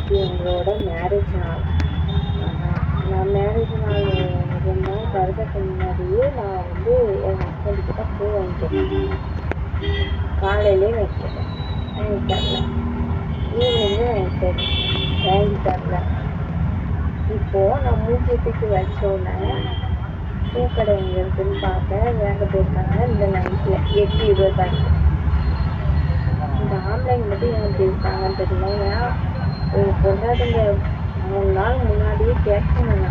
இன்னைக்கு எங்களோட மேரேஜ் நாள். நான் மேரேஜ் நாள் சொன்னேன் கருதுக்கு முன்னாடியே நான் வந்து என் ஹஸ்பண்டுக்கிட்ட பூ வாங்கிக்கிறேன். காலையிலே வைக்கிறேன், வாங்கி தரல. ஈவினிங்கும் வாங்கி தரல. இப்போது நான் மூக்கியத்துக்கு வச்சோன்னே பூக்கடை எங்கே இருக்குதுன்னு பார்க்க வேங்க போயிருக்காங்க. இந்த நைட்டில் 8:20 இந்த ஆன்லைன் மட்டும் எனக்கு இருக்காங்கன்னு தெரியல. ஏன்னா ஒரு பொண்டாதுங்க 3 நாள் முன்னாடியே கேட்கணும்னா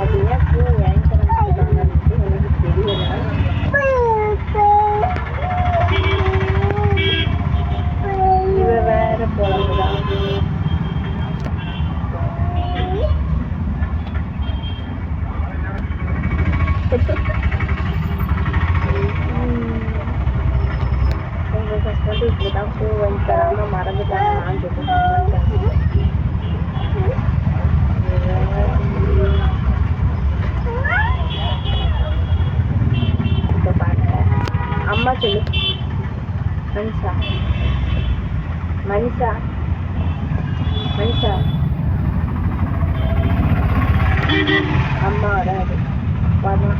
அது ஏன் பூ வாங்கி தர மாட்டாங்கன்ட்டு எனக்கு தெரியல. இவ வேற போலதான் உங்கள் ஹஸ்பண்ட் இப்படி தான் பூ வாங்கி தராமல் மறந்துட்டாங்க. நான் சொல்லிட்டு இப்போ பாருங்க, அம்மா சொல்லு. மனிஷா மனிஷா மனிஷா அம்மா வராது. அப்பா தான்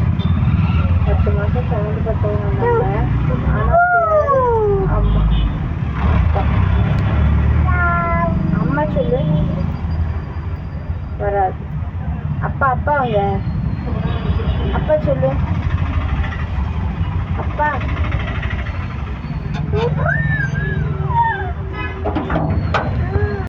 10 மாதம் சம்மந்தப்பட்டவங்க நம்ம. ஆனால் அம்மா அப்பா அம்மா சொல்லு. வராது. அப்பா அப்பா அவங்க அப்பா சொல்லு. அப்பா